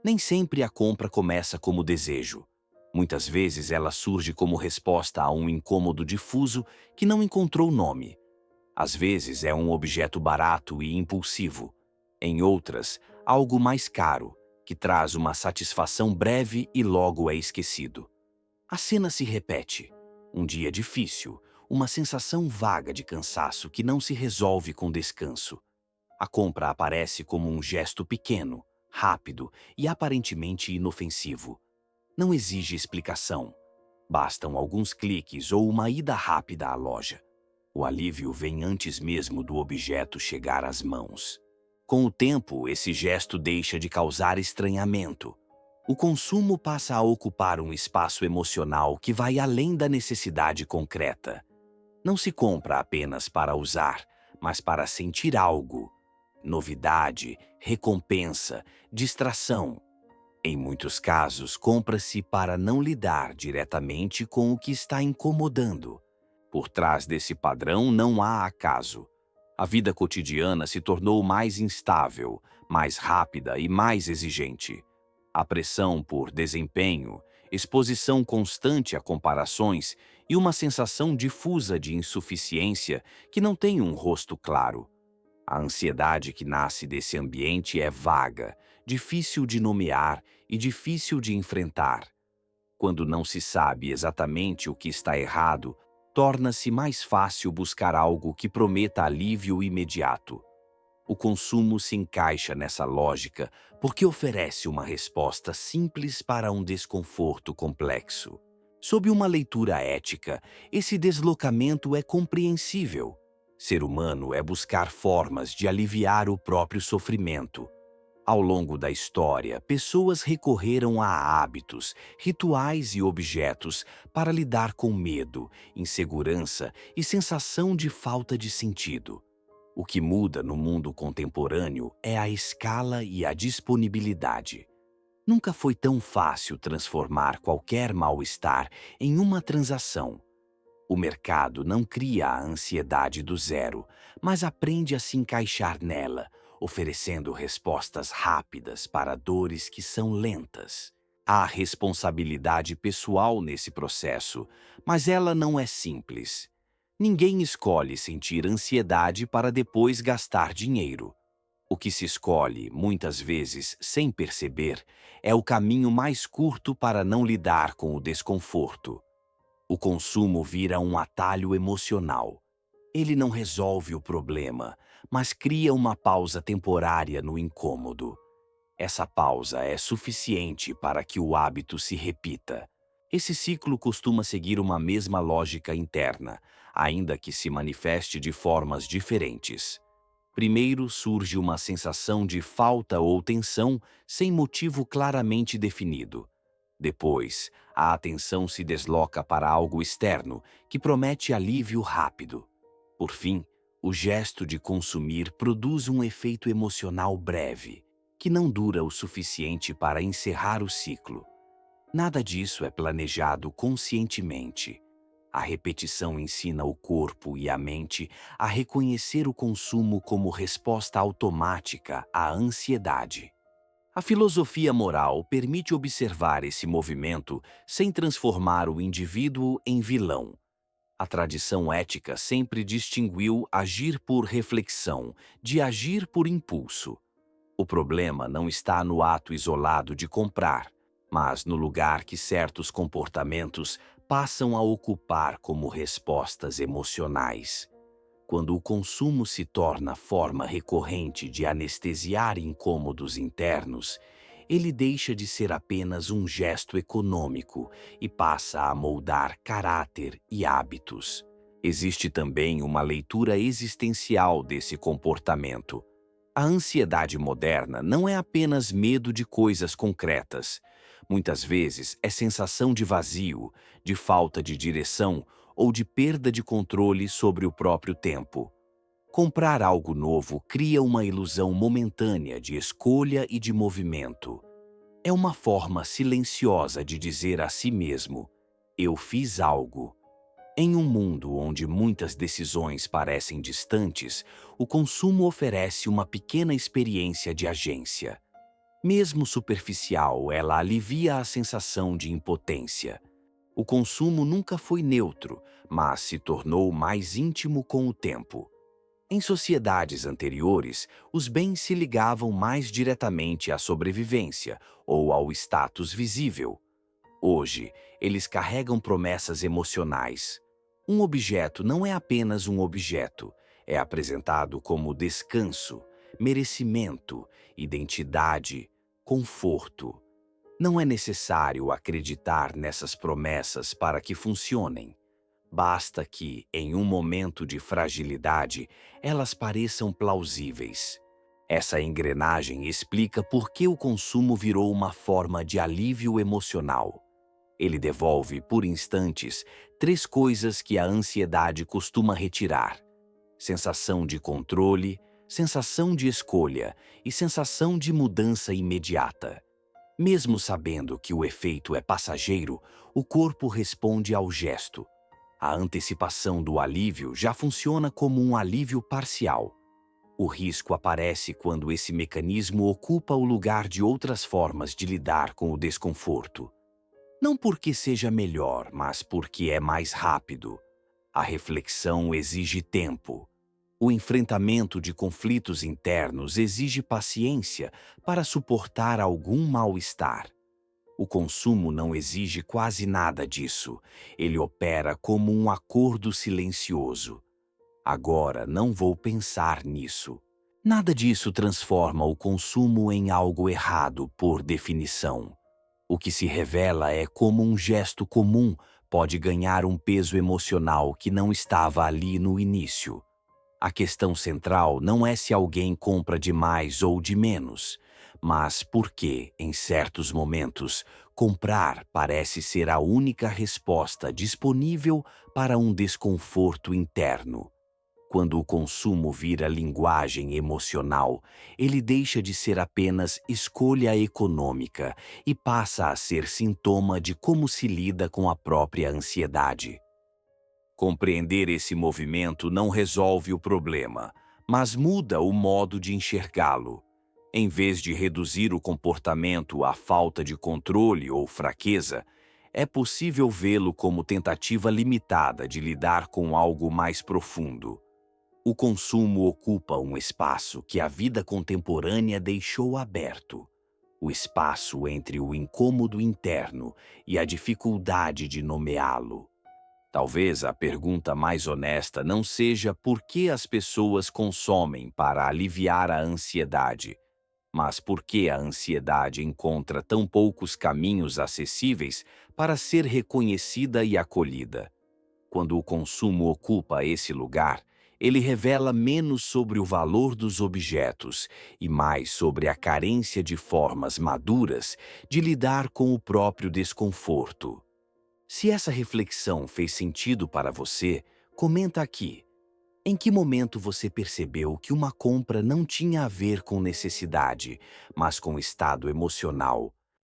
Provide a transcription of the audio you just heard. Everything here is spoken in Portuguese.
Nem sempre a compra começa como desejo. Muitas vezes ela surge como resposta a um incômodo difuso que não encontrou nome. Às vezes é um objeto barato e impulsivo. Em outras, algo mais caro, que traz uma satisfação breve e logo é esquecido. A cena se repete. Um dia difícil, uma sensação vaga de cansaço que não se resolve com descanso. A compra aparece como um gesto pequeno, rápido e aparentemente inofensivo. Não exige explicação. Bastam alguns cliques ou uma ida rápida à loja. O alívio vem antes mesmo do objeto chegar às mãos. Com o tempo, esse gesto deixa de causar estranhamento. O consumo passa a ocupar um espaço emocional que vai além da necessidade concreta. Não se compra apenas para usar, mas para sentir algo. Novidade, recompensa, distração. Em muitos casos, compra-se para não lidar diretamente com o que está incomodando. Por trás desse padrão não há acaso. A vida cotidiana se tornou mais instável, mais rápida e mais exigente. A pressão por desempenho, exposição constante a comparações e uma sensação difusa de insuficiência que não tem um rosto claro. A ansiedade que nasce desse ambiente é vaga, difícil de nomear e difícil de enfrentar. Quando não se sabe exatamente o que está errado, torna-se mais fácil buscar algo que prometa alívio imediato. O consumo se encaixa nessa lógica porque oferece uma resposta simples para um desconforto complexo. Sob uma leitura ética, esse deslocamento é compreensível. Ser humano é buscar formas de aliviar o próprio sofrimento. Ao longo da história, pessoas recorreram a hábitos, rituais e objetos para lidar com medo, insegurança e sensação de falta de sentido. O que muda no mundo contemporâneo é a escala e a disponibilidade. Nunca foi tão fácil transformar qualquer mal-estar em uma transação. O mercado não cria a ansiedade do zero, mas aprende a se encaixar nela, oferecendo respostas rápidas para dores que são lentas. Há responsabilidade pessoal nesse processo, mas ela não é simples. Ninguém escolhe sentir ansiedade para depois gastar dinheiro. O que se escolhe, muitas vezes sem perceber, é o caminho mais curto para não lidar com o desconforto. O consumo vira um atalho emocional. Ele não resolve o problema, mas cria uma pausa temporária no incômodo. Essa pausa é suficiente para que o hábito se repita. Esse ciclo costuma seguir uma mesma lógica interna, ainda que se manifeste de formas diferentes. Primeiro surge uma sensação de falta ou tensão sem motivo claramente definido. Depois, a atenção se desloca para algo externo, que promete alívio rápido. Por fim, o gesto de consumir produz um efeito emocional breve, que não dura o suficiente para encerrar o ciclo. Nada disso é planejado conscientemente. A repetição ensina o corpo e a mente a reconhecer o consumo como resposta automática à ansiedade. A filosofia moral permite observar esse movimento sem transformar o indivíduo em vilão. A tradição ética sempre distinguiu agir por reflexão de agir por impulso. O problema não está no ato isolado de comprar, mas no lugar que certos comportamentos passam a ocupar como respostas emocionais. Quando o consumo se torna forma recorrente de anestesiar incômodos internos, ele deixa de ser apenas um gesto econômico e passa a moldar caráter e hábitos. Existe também uma leitura existencial desse comportamento. A ansiedade moderna não é apenas medo de coisas concretas. Muitas vezes é sensação de vazio, de falta de direção ou de perda de controle sobre o próprio tempo. Comprar algo novo cria uma ilusão momentânea de escolha e de movimento. É uma forma silenciosa de dizer a si mesmo: eu fiz algo. Em um mundo onde muitas decisões parecem distantes, o consumo oferece uma pequena experiência de agência. Mesmo superficial, ela alivia a sensação de impotência. O consumo nunca foi neutro, mas se tornou mais íntimo com o tempo. Em sociedades anteriores, os bens se ligavam mais diretamente à sobrevivência ou ao status visível. Hoje, eles carregam promessas emocionais. Um objeto não é apenas um objeto, é apresentado como descanso, merecimento, identidade, conforto. Não é necessário acreditar nessas promessas para que funcionem. Basta que, em um momento de fragilidade, elas pareçam plausíveis. Essa engrenagem explica por que o consumo virou uma forma de alívio emocional. Ele devolve, por instantes, três coisas que a ansiedade costuma retirar: sensação de controle, sensação de escolha e sensação de mudança imediata. Mesmo sabendo que o efeito é passageiro, o corpo responde ao gesto. A antecipação do alívio já funciona como um alívio parcial. O risco aparece quando esse mecanismo ocupa o lugar de outras formas de lidar com o desconforto. Não porque seja melhor, mas porque é mais rápido. A reflexão exige tempo. O enfrentamento de conflitos internos exige paciência para suportar algum mal-estar. O consumo não exige quase nada disso. Ele opera como um acordo silencioso. Agora não vou pensar nisso. Nada disso transforma o consumo em algo errado por definição. O que se revela é como um gesto comum pode ganhar um peso emocional que não estava ali no início. A questão central não é se alguém compra de mais ou de menos, mas por que, em certos momentos, comprar parece ser a única resposta disponível para um desconforto interno. Quando o consumo vira linguagem emocional, ele deixa de ser apenas escolha econômica e passa a ser sintoma de como se lida com a própria ansiedade. Compreender esse movimento não resolve o problema, mas muda o modo de enxergá-lo. Em vez de reduzir o comportamento à falta de controle ou fraqueza, é possível vê-lo como tentativa limitada de lidar com algo mais profundo. O consumo ocupa um espaço que a vida contemporânea deixou aberto. O espaço entre o incômodo interno e a dificuldade de nomeá-lo. Talvez a pergunta mais honesta não seja por que as pessoas consomem para aliviar a ansiedade, mas por que a ansiedade encontra tão poucos caminhos acessíveis para ser reconhecida e acolhida. Quando o consumo ocupa esse lugar, ele revela menos sobre o valor dos objetos e mais sobre a carência de formas maduras de lidar com o próprio desconforto. Se essa reflexão fez sentido para você, comenta aqui. Em que momento você percebeu que uma compra não tinha a ver com necessidade, mas com estado emocional?